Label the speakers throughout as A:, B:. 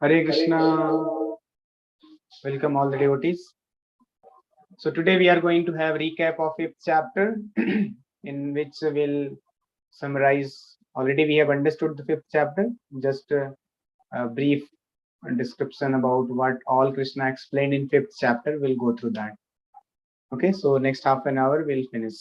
A: Hare Krishna. Welcome all the devotees. So today we are going to have recap of 5th chapter in which we'll summarize. Already we have understood the 5th chapter. Just a brief description about what all Krishna explained in 5th chapter. We'll go through that. Okay, so next half an hour we'll finish.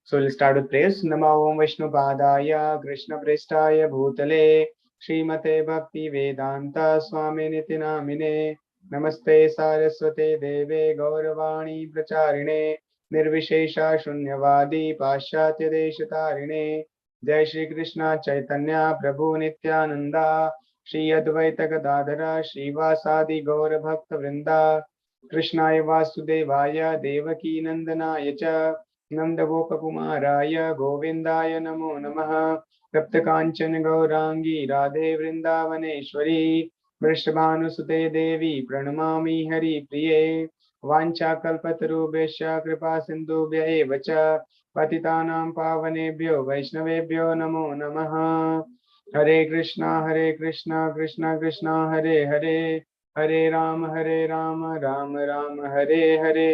A: So we'll start with prayers. Namo Om Vishnu Padaya Krishna Prestaya Bhutale Srimate Bhakti Vedanta Swami Niti Namine Namaste Saraswate Deve Gauravani Pracharine Nirvishesha Shunyavadi Paschatya Deshatarine Jai Shri Krishna Chaitanya Prabhu Nityananda Shri Advaita Gadadhara Srivasadi Gaura Bhakta Vrinda Krishnaya Vasudevaya Devaki Nandanaya Cha नंदगोपकुमाराय गोविंदाय नमो नमः तप्तकांचन गौरांगी राधे वृंदावनेश्वरी वृषभानुसुते देवी प्रणमामि हरिप्रिये वाञ्छाकल्पतरुभ्यश्च कृपा सिन्धुभ्य एव च पतितानां पावनेभ्यो वैष्णवेभ्यो नमो नमः हरे कृष्णा कृष्ण कृष्ण हरे हरे हरे राम राम राम हरे हरे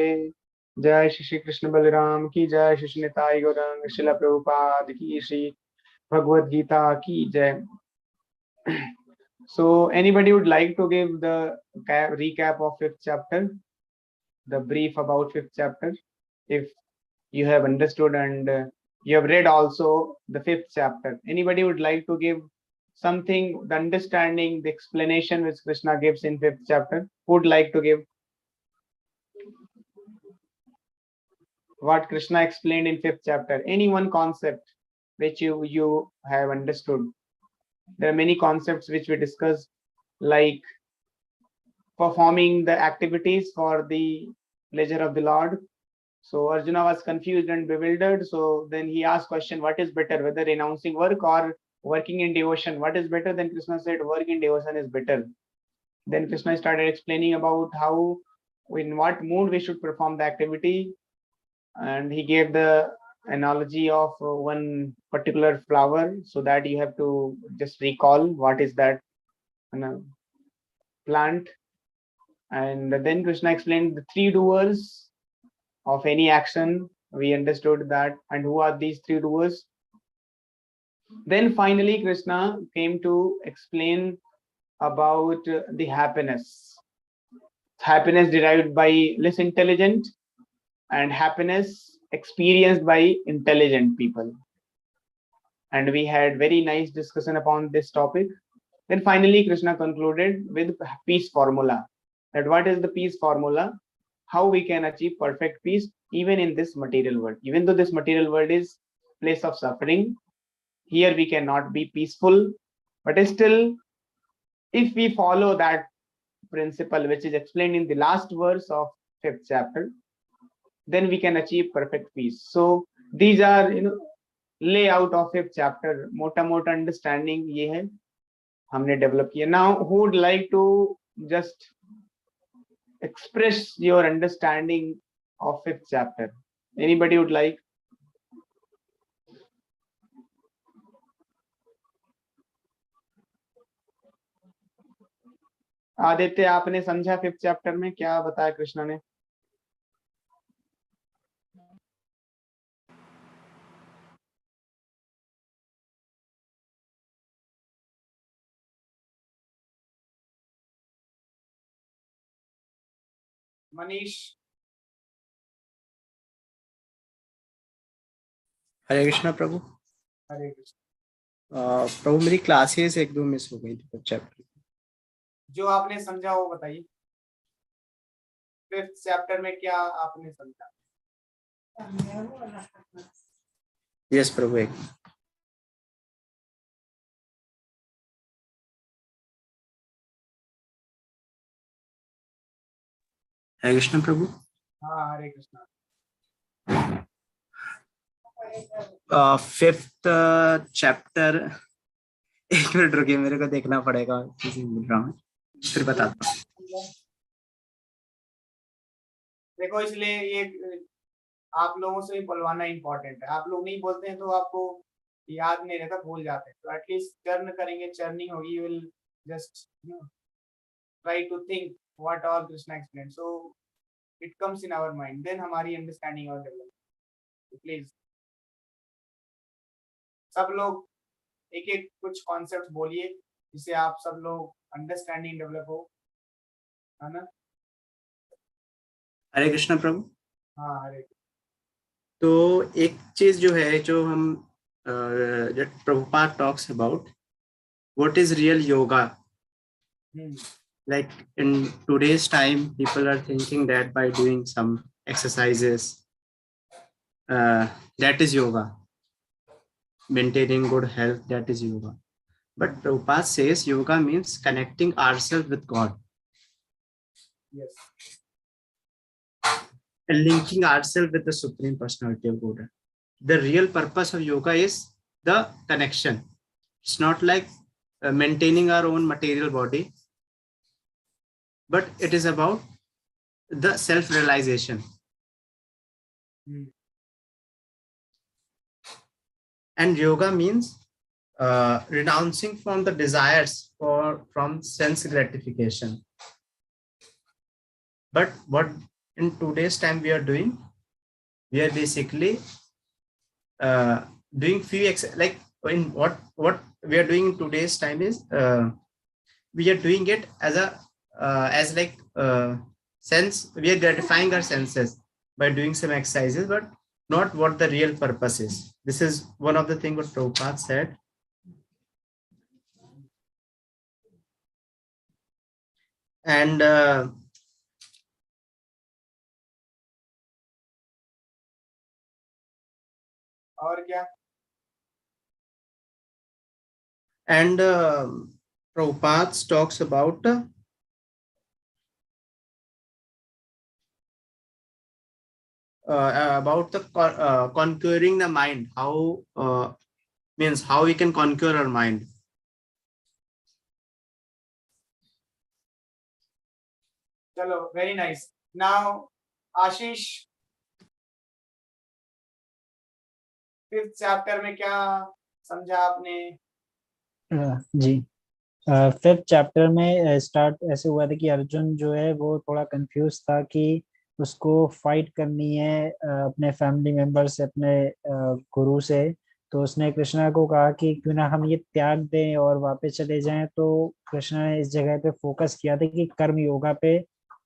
A: जय श्री कृष्ण बलराम की जय, श्री निताई गौरांग शिला प्रभुपाद की, श्री भगवद गीता की जय. So anybody would like to give the recap of 5th chapter, the brief about 5th chapter, if you have understood and you have read also the 5th chapter. Anybody would like to give something, the understanding, the explanation which Krishna gives in 5th chapter? Who would like to give what Krishna explained in 5th chapter? Any one concept which you have understood. There are many concepts which we discussed, like performing the activities for the pleasure of the Lord. So Arjuna was confused and bewildered. So then he asked question, what is better, whether renouncing work or working in devotion? What is better? Then Krishna said, work in devotion is better. Then Krishna started explaining about how, in what mood we should perform the activity. And he gave the analogy of one particular flower, so that you have to just recall what is that plant. And then Krishna explained the 3 doers of any action. We understood that, and who are these 3 doers. Then finally Krishna came to explain about the happiness derived by less intelligent and happiness experienced by intelligent people. And we had very nice discussion upon this topic. Then finally Krishna concluded with peace formula, that what is the peace formula, how we can achieve perfect peace even in this material world. Even though this material world is place of suffering, here we cannot be peaceful, but still if we follow that principle which is explained in the last verse of 5th chapter, then we can achieve perfect peace. So these are layout of 5th chapter, मोटा मोटा understanding ये है हमने develop किया. Now who would like to just express your understanding of 5th chapter? Anybody would like? Aditya, आपने समझा 5th chapter में क्या बताया कृष्ण ने? मनीष.
B: हरे कृष्णा प्रभु.
A: हरे कृष्ण.
B: प्रभु मेरी क्लासेस 1-2 मिस हो गई थी चैप्टर.
A: जो आपने समझा वो बताइए. 5th चैप्टर में क्या आपने समझा?
B: यस प्रभु. एक हरे कृष्ण प्रभु.
A: हाँ, हरे कृष्णा.
B: 5th chapter. 1 मिनट रुकिए, मेरे को देखना पड़ेगा, किसी मिल रहा हूँ, फिर बताता हूँ.
A: देखो, इसलिए ये आप लोगों से बोलवाना इम्पोर्टेंट है. आप लोग नहीं बोलते हैं तो आपको याद नहीं रहता, भूल जाते हैं, तो एटलीस्ट चर्न करेंगे, चर्निंग होगी, you will just try to think what all Krishna explain, so it comes in our mind, then हमारी अंडरस्टैंडिंग और डेवलप। प्लीज सब लोग एक एक कुछ कॉन्सेप्ट बोलिए जिससे आप सब लोग अंडरस्टैंडिंग डेवलप हो, है ना?
B: हरे कृष्णा प्रभु।
A: हाँ, हरे।
B: तो एक चीज जो है, जो हम Prabhupada talks about what is real yoga. Like in today's time, people are thinking that by doing some exercises, that is yoga. Maintaining good health, that is yoga. But Prabhupada says yoga means connecting ourselves with God.
A: Yes.
B: And linking ourselves with the Supreme Personality of Godhead. The real purpose of yoga is the connection. It's not like maintaining our own material body, but it is about the self-realization. And yoga means renouncing from the desires from sense gratification. But what in today's time we are doing, we are basically doing few like in what we are doing in today's time is we are doing it as a as like sense, we are gratifying our senses by doing some exercises, but not what the real purpose is. This is one of the things what Prabhupada said. And
A: और क्या?
B: and Prabhupada talks about the conquering the mind, how means how we can conquer our mind.
A: चलो, very nice. Now, आशीष, 5th chapter में क्या समझा आपने?
C: जी, 5th chapter में start ऐसे हुआ था कि अर्जुन जो है वो थोड़ा कंफ्यूज था कि उसको फाइट करनी है अपने फैमिली मेंबर से, अपने गुरु से। तो उसने कृष्णा को कहा कि क्यों ना हम ये त्याग दें और वापस चले जाएं। तो कृष्णा ने इस जगह पे फोकस किया था कि कर्म योगा पे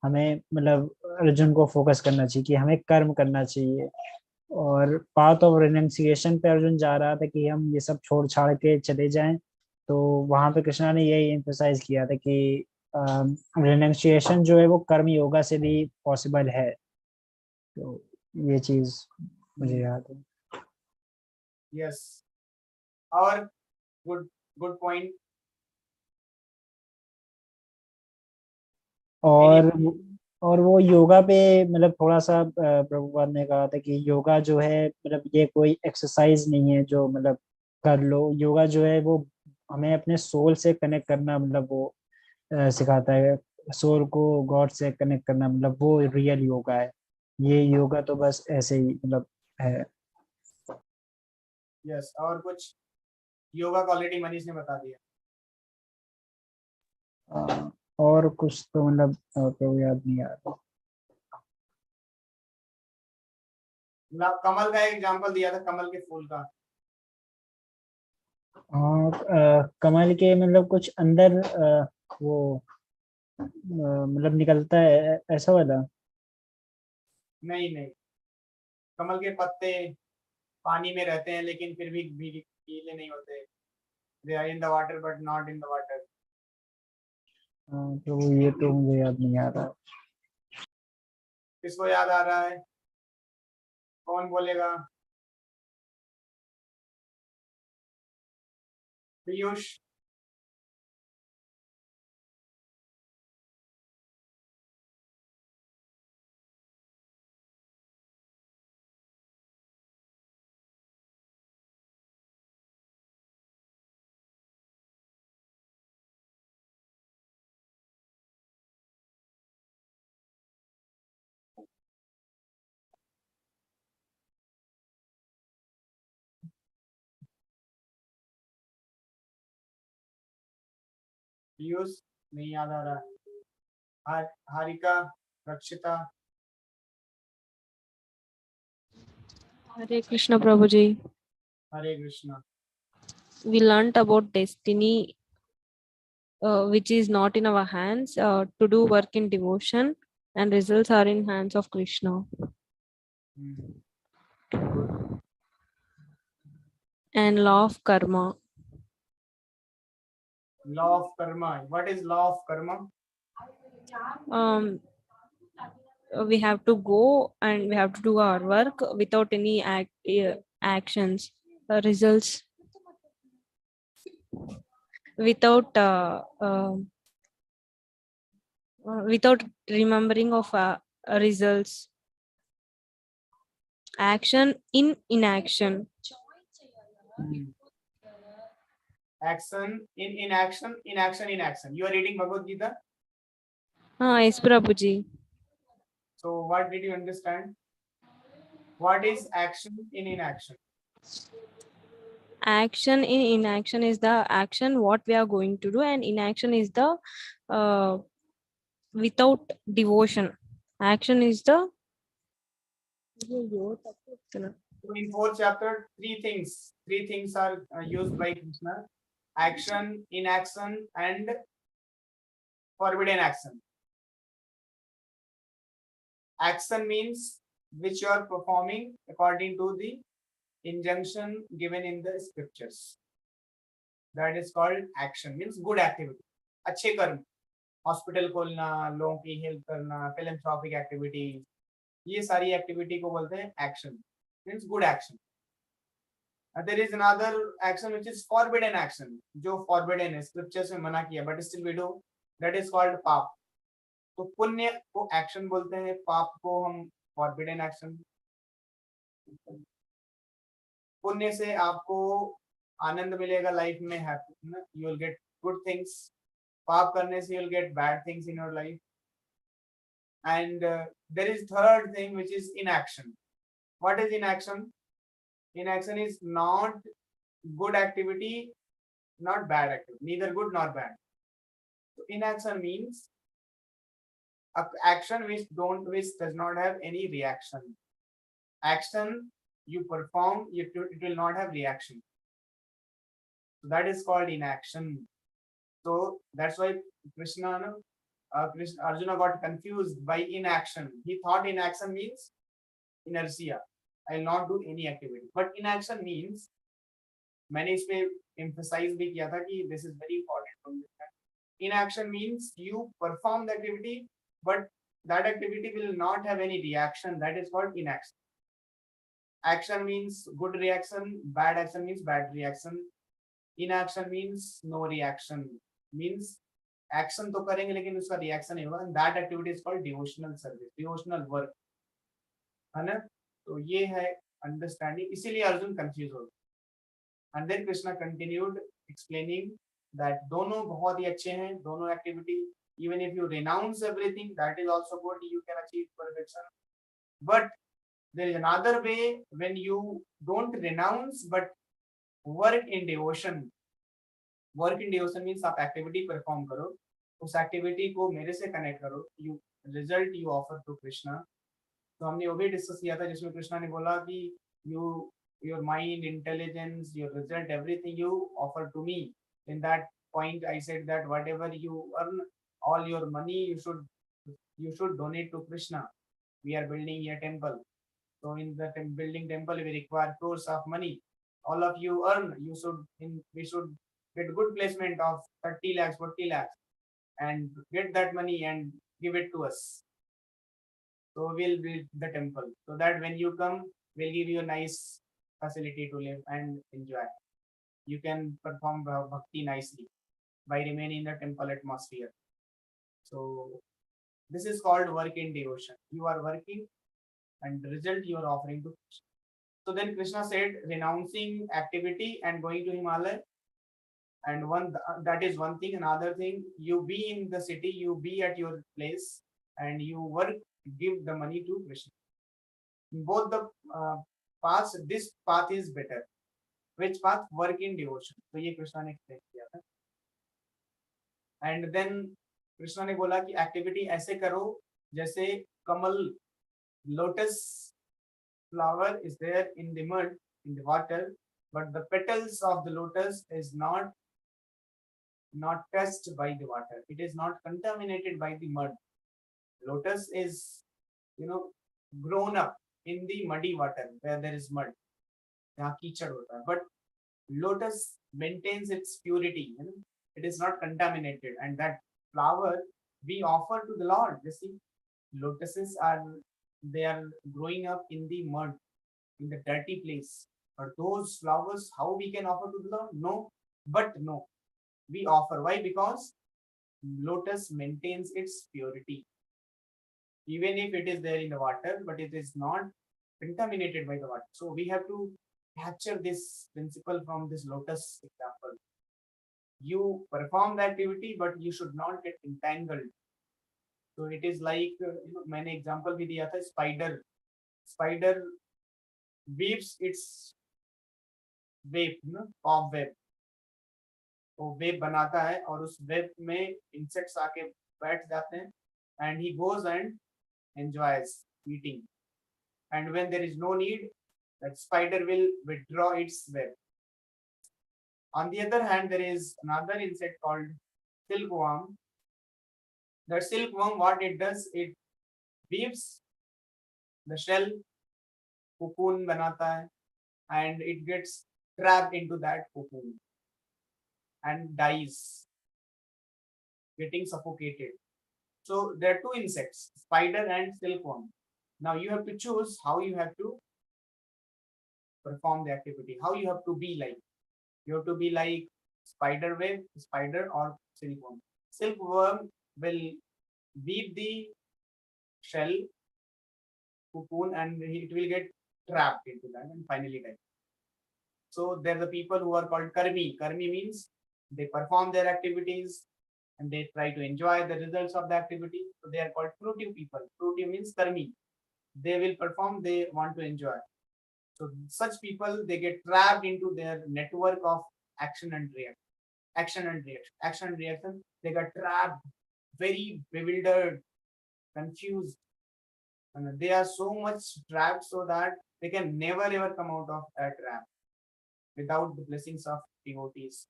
C: हमें, मतलब अर्जुन को फोकस करना चाहिए कि हमें कर्म करना चाहिए। और पाथ ऑफ रिनंसिएशन पे अर्जुन जा रहा था कि हम ये सब छोड़ छाड़ के चले जाएं। तो वहां पे कृष्णा ने यही एम्फसाइज किया था कि रिनंसिएशन जो है वो कर्म योगा से भी पॉसिबल है। तो ये चीज मुझे याद है।
A: यस, और गुड गुड पॉइंट।
C: और और वो योगा पे मतलब थोड़ा सा प्रभुपाद ने कहा था कि योगा जो है मतलब ये कोई एक्सरसाइज नहीं है जो मतलब कर लो। योगा जो है वो हमें अपने सोल से कनेक्ट करना, मतलब वो सिखाता है सोल को गॉड से कनेक्ट करना, मतलब वो रियल योगा है। ये योगा तो बस ऐसे ही मतलब है।
A: यस, और कुछ योगा का ऑलरेडी मनीष ने बता दिया।
C: और कुछ तो मतलब तो याद नहीं आ रहा।
A: कमल का एक एग्जांपल दिया था, कमल के फूल का।
C: हाँ, कमल के मतलब कुछ अंदर वो मतलब निकलता है ऐसा वाला।
A: नहीं नहीं, कमल के पत्ते पानी में रहते हैं लेकिन फिर भी गीले नहीं होते। They are in the water but not in the water.
C: तो ये तो मुझे याद नहीं आ रहा।
A: किसको याद आ रहा है? कौन बोलेगा? पीयूष। पीयूष नहीं याद आ रहा. हारिका, रक्षिता.
D: Hare Krishna Prabhuji.
A: Hare Krishna.
D: We learnt about destiny, which is not in our hands, to do work in devotion, and results are in hands of Krishna.
A: Good.
D: And law of karma.
A: Law of karma. What is law of karma?
D: We have to go and we have to do our work without any actions, results, without remembering of results. Action in inaction.
A: Action in inaction, inaction in action. You are reading Bhagavad Gita.
D: Yes, Prabhuji.
A: So what did you understand? What is action in inaction?
D: Action in inaction is the action what we are going to do, and inaction is the without devotion. Action is the
A: So in fourth chapter, three things are used by Krishna: action, inaction, and forbidden action. Action means which you are performing according to the injunction given in the scriptures. That is called action, means good activity. अच्छे कर्म, hospital खोलना, लोगों की help करना, philanthropic activity, ये सारी activity को बोलते हैं action, means good action. There is another action which is forbidden action, जो forbidden है, scriptures में मना किया, but still we do. That is called पाप. तो पुण्य को एक्शन बोलते हैं, पाप को हम forbidden action. पुण्य से आपको आनंद मिलेगा लाइफ में, happy, you will get good things. पाप करने से you will get bad things in your life. And there is third thing which is inaction. What is inaction? Inaction is not good activity, not bad activity, neither good nor bad. So inaction means action which does not have any reaction. Action you perform, it will not have reaction. So that is called inaction. So that's why Arjuna got confused by inaction. He thought inaction means inertia. I will not do any activity. But inaction means, मैंने इस पे emphasize भी किया था कि this is very important to understand. Inaction means you perform the activity, but that activity will not have any reaction. That is called inaction. Action means good reaction, bad action means bad reaction. Inaction means no reaction. Means action तो करेंगे लेकिन उसका reaction नहीं होगा. That activity is called devotional service, devotional work, है ना. तो ये है अंडरस्टैंडिंग, इसीलिए अर्जुन कंफ्यूज हो गया. And then Krishna continued explaining that दोनों बहुत ही अच्छे हैं, दोनों activity. Even if you renounce everything, that is also good, you can achieve perfection. But there is another way when you don't renounce but work in devotion. Work in devotion means आप activity perform करो, उस activity को मेरे से connect करो, you result you offer to Krishna. तो हमने वो भी डिस्कस किया था जिसमें कृष्णा ने बोला कि you your mind, intelligence, your result, everything you offer to me. In that point I said that whatever you earn, all your money you should donate to Krishna. We are building a temple, so in the building temple we require crores of money. All of you earn, we should get good placement of 30 lakhs, 40 lakhs, and get that money and give it to us. So we'll build the temple so that when you come, we'll give you a nice facility to live and enjoy. You can perform bhakti nicely by remaining in the temple atmosphere. So this is called work in devotion. You are working and the result you are offering to Krishna. So then Krishna said, renouncing activity and going to Himalaya. And that is one thing. Another thing, you be in the city, you be at your place, and you work, give the money to Krishna. In both the paths, this path is better. Which path? Work in devotion. So ये कृष्णा ने explain किया था. And then Krishna ने बोला कि activity ऐसे करो जैसे कमल, lotus flower is there in the mud, in the water, but the petals of the lotus is not touched by the water. It is not contaminated by the mud. Lotus is, grown up in the muddy water where there is mud. यहाँ कीचड़ होता है, but lotus maintains its purity. It is not contaminated, and that flower we offer to the Lord. You see, lotuses are growing up in the mud, in the dirty place. But those flowers, how we can offer to the Lord? No, but no, we offer. Why? Because lotus maintains its purity. Even if it is there in the water, but it is not contaminated by the water. So we have to capture this principle from this lotus example. You perform the activity, but you should not get entangled. So it is like, मैंने example भी दिया था, spider weaves its web, cobweb. वो web बनाता है और उस web में इंसेक्ट्स आके बैठ जाते हैं, and he goes and enjoys eating. And when there is no need, that spider will withdraw its web. On the other hand, there is another insect called silkworm. The silkworm, what it does, it weaves the shell, cocoon banata hai, and it gets trapped into that cocoon and dies, getting suffocated. So there are two insects, spider and silkworm. Now you have to choose how you have to perform the activity, how you have to be like. You have to be like spider or silkworm. Silkworm will weave the shell, cocoon, and it will get trapped into that and finally die. So there are the people who are called karmi. Karmi means they perform their activities and they try to enjoy the results of the activity. So they are called fruitive people. Fruitive means karmi. They will perform, they want to enjoy. So such people, they get trapped into their network of action and reaction. They got trapped, very bewildered, confused. And they are so much trapped so that they can never ever come out of that trap without the blessings of devotees.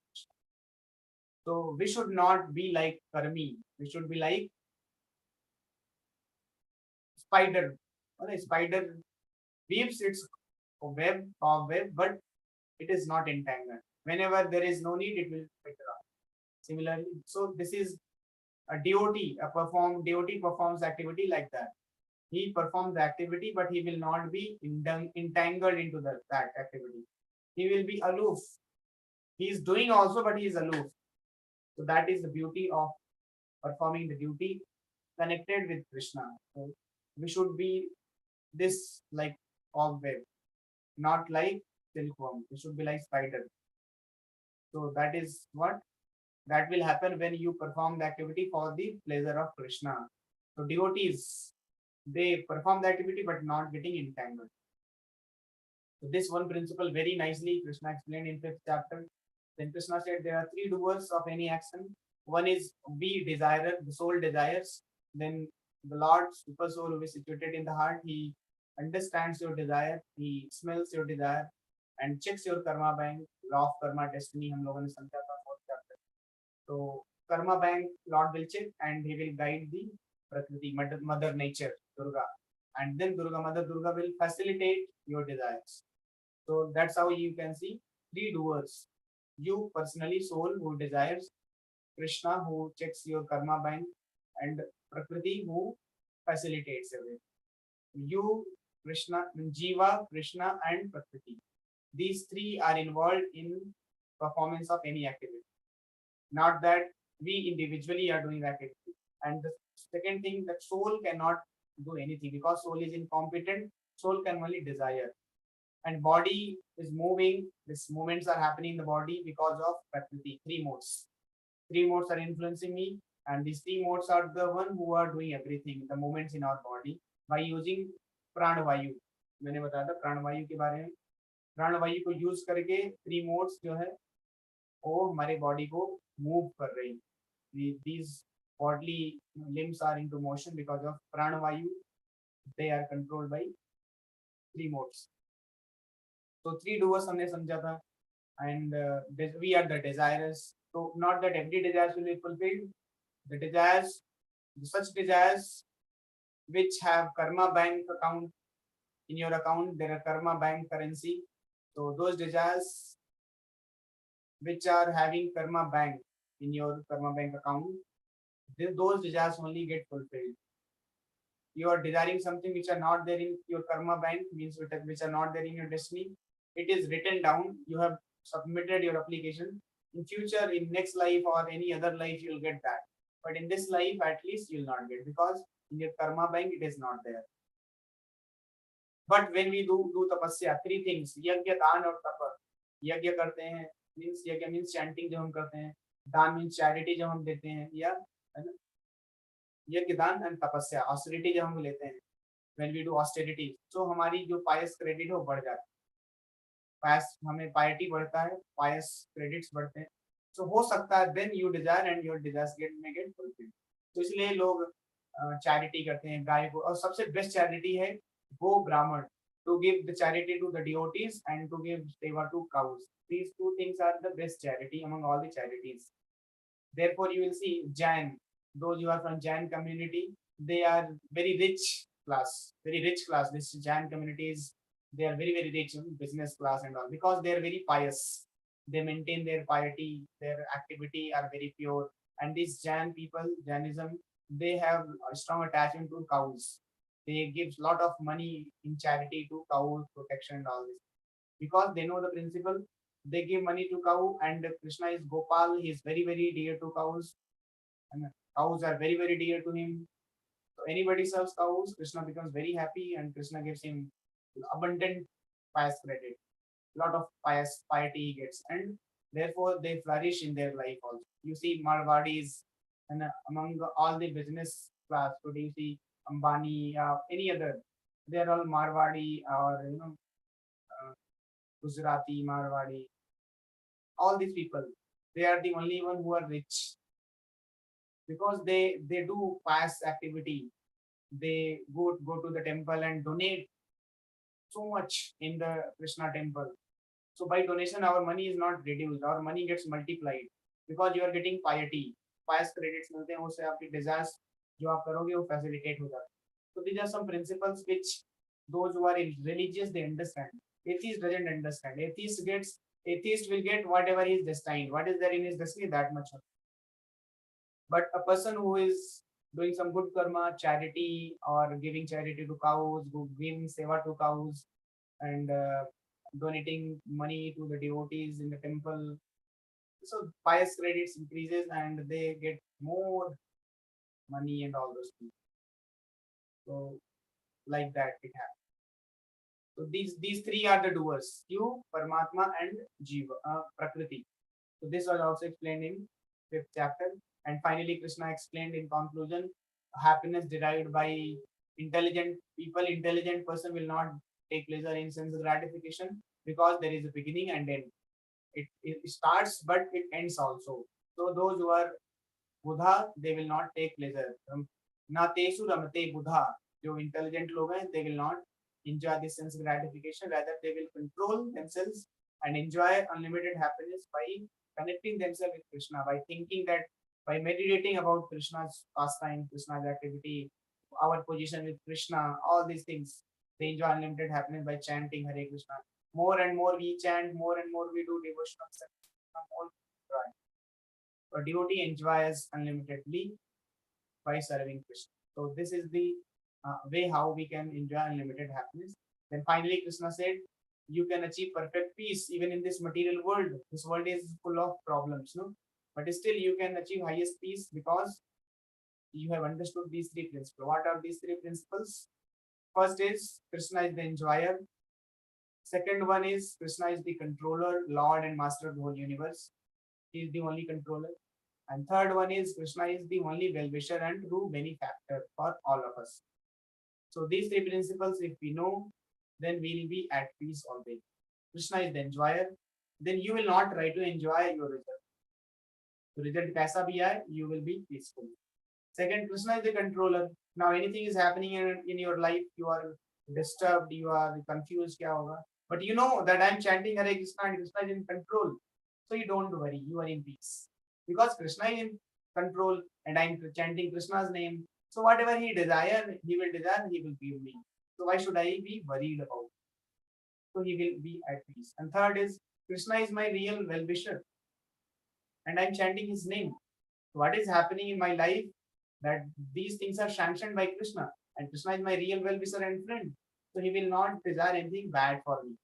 A: So we should not be like karmi. We should be like spider. A spider weaves its web, but it is not entangled. Whenever there is no need, it will withdraw. Similarly, so this is a devotee. Devotee performs activity like that. He performs the activity, but he will not be entangled into that activity. He will be aloof. He is doing also, but he is aloof. So that is the beauty of performing the duty connected with Krishna. So we should be this like cobweb, not like silkworm. We should be like spider. So that is what that will happen when you perform the activity for the pleasure of Krishna. So devotees, they perform the activity but not getting entangled. So this one principle very nicely Krishna explained in 5th chapter. Then Krishna said there are three doers of any action. One is we desire, the soul desires. Then the Lord, super soul who is situated in the heart, he understands your desire, he smells your desire and checks your karma bank, law of karma, destiny. हम लोगों ने समझा था 4th chapter. So karma bank, Lord will check and he will guide the Prakriti, Mother Nature, Durga. And then Mother Durga will facilitate your desires. So that's how you can see three doers. You personally, soul who desires, Krishna who checks your karma bank, and Prakriti who facilitates everything. You, Krishna, Jiva, Krishna, and Prakriti. These three are involved in performance of any activity. Not that we individually are doing activity. And the second thing, that soul cannot do anything because soul is incompetent. Soul can only desire. And body is moving. These movements are happening in the body because of Prakriti. Three modes. Three modes are influencing me, and these three modes are the one who are doing everything, the movements in our body by using प्राणवायु. मैंने बताया था प्राणवायु के बारे में. प्राणवायु को यूज करके three modes जो है वो हमारे बॉडी को मूव कर रही. these bodily limbs are into motion because of pranavayu. They are controlled by three modes. So three doers हमने समझा था, and we are the desirers. So not that every desire will be fulfilled. The desires, such desires which have karma bank account, in your account there are karma bank currency. So those desires which are having karma bank in your karma bank account, those desires only get fulfilled. You are desiring something which are not there in your karma bank, means which are not there in your destiny. It is written down. You have submitted your application. In future, in next life or any other life, you'll get that. But in this life, at least you'll not get, because in your karma bank it is not there. But when we do tapasya, three things: यज्ञ, दान और तप. यज्ञ करते हैं, means यज्ञ means chanting जो हम करते हैं. दान means charity जो हम देते हैं, या है ना. यज्ञ, दान and तपस्या, austerity जब हम लेते हैं, when we do austerity, so हमारी जो pious credit हो बढ़ जाती है. pious हमें piety बढ़ता है, pious credits बढ़ते हैं. So हो सकता है then you desire and your desires may get fulfilled. तो इसलिए लोग charity करते हैं गाय को, और सबसे best charity है गो ब्राह्मण, to give the charity to the devotees and to give seva to cows. These two things are the best charity among all the charities. Therefore you will see Jain, those who are from Jain community, they are very rich class, very rich class. This Jain communities, they are very, very rich in business class and all, because they are very pious. They maintain their piety, their activity are very pure. And these Jain people, Jainism, they have a strong attachment to cows. They give lot of money in charity to cows, protection and all this. Because they know the principle, they give money to cow, and Krishna is Gopal, he is very, very dear to cows. And cows are very, very dear to him. So anybody serves cows, Krishna becomes very happy, and Krishna gives him abundant pious credit. Lot of piety he gets, and therefore they flourish in their life also. You see Marwadis, and among all the business class, so do you see Ambani, any other, they are all Marwadi, or Gujarati, Marwadi. All these people, they are the only one who are rich, because they do pious activity. They go to the temple and donate so much in the Krishna temple. So by donation, our money is not reduced, our money gets multiplied, because you are getting piety, pious credits मिलते हैं, उससे आपकी desires जो आप करोगे वो facilitate हो जाता है. So these are some principles which those who are religious, they understand. Atheist doesn't understand. Atheist will get whatever he is destined. What is there in his destiny, that much. But a person who is doing some good karma, charity, or giving charity to cows, giving seva to cows, and donating money to the devotees in the temple, so pious credits increases and they get more money and all those things. So like that it happens. So these three are the doers: you, Paramatma, and Jiva, Prakriti. So this was also explained in 5th chapter. And finally, Krishna explained in conclusion, happiness derived by intelligent people. Intelligent person will not take pleasure in sense gratification, because there is a beginning and end. It starts, but it ends also. So those who are Buddha, they will not take pleasure. Na tesu ramate Buddha. जो intelligent लोग हैं, they will not enjoy this sense gratification. Rather, they will control themselves and enjoy unlimited happiness by connecting themselves with Krishna, by thinking that, by meditating about Krishna's pastime, Krishna's activity, our position with Krishna, all these things, they enjoy unlimited happiness by chanting Hare Krishna. More and more we chant, more and more we do devotional service, more we enjoy. A devotee enjoys unlimitedly by serving Krishna. So this is the way how we can enjoy unlimited happiness. Then finally Krishna said, you can achieve perfect peace even in this material world. This world is full of problems, no? But still you can achieve highest peace because you have understood these three principles. What are these three principles? First is Krishna is the enjoyer. Second one is Krishna is the controller, Lord and Master of the whole universe. He is the only controller. And third one is Krishna is the only well-wisher and true benefactor for all of us. So these three principles, if we know, then we will be at peace always. Krishna is the enjoyer. Then you will not try to enjoy your result. तो result कैसा भी आए, you will be peaceful. Second, Krishna is the controller. Now anything is happening in your life, you are disturbed, you are confused, क्या होगा? But you know that I am chanting Hare Krishna and Krishna is in control. So you don't worry, you are in peace. Because Krishna is in control and I am chanting Krishna's name. So whatever he desire, he will give me. So why should I be worried about it? So he will be at peace. And third is, Krishna is my real well-wisher. And I am chanting his name. What is happening in my life, that these things are sanctioned by Krishna, and Krishna is my real well-wisher and friend. So he will not desire anything bad for me.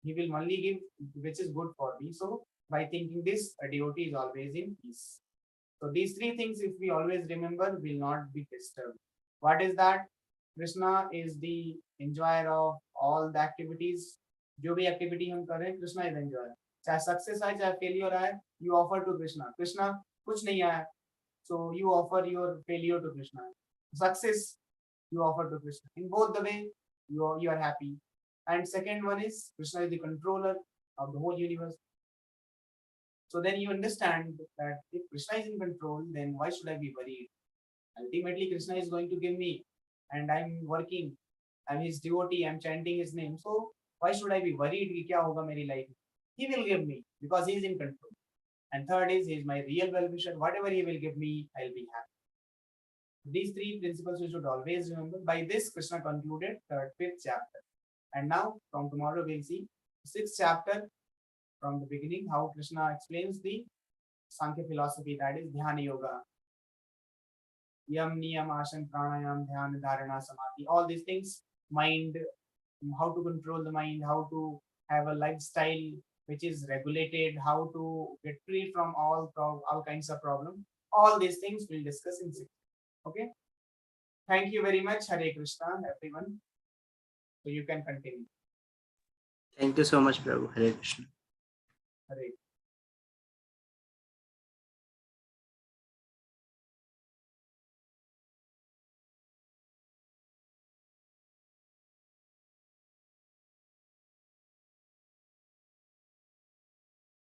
A: He will only give which is good for me. So by thinking this, a devotee is always in peace. So these three things, if we always remember, will not be disturbed. What is that? Krishna is the enjoyer of all the activities. जो भी activity हम कर रहे हैं, Krishna is enjoyer. चाहे success आए, चाहे failure आए, you offer to Krishna. Krishna कुछ नहीं आया, so you offer your failure to Krishna. Success, you offer to Krishna. In both the way, you are happy. And second one is, Krishna is the controller of the whole universe. So then you understand that if Krishna is in control, then why should I be worried? Ultimately, Krishna is going to give me, and I'm working. I'm his devotee. I'm chanting his name. So why should I be worried? कि क्या होगा मेरी life? He will give me because he is in control. And third is, he is my real well-wisher. Whatever he will give me, I'll be happy. These three principles we should always remember. By this, Krishna concluded the 5th chapter. And now, from tomorrow, we'll see 6th chapter from the beginning, how Krishna explains the Sankhya philosophy, that is Dhyana Yoga. Yam, Niyam, Asana, Pranayam, Dhyana, Dharana, Samadhi, all these things, mind, how to control the mind, how to have a lifestyle which is regulated, how to get free from all kinds of problems. All these things we'll discuss in 6th. Okay. Thank you very much. Hare Krishna, everyone. So you can continue.
B: Thank you so much, Prabhu. Hare Krishna.
A: Hare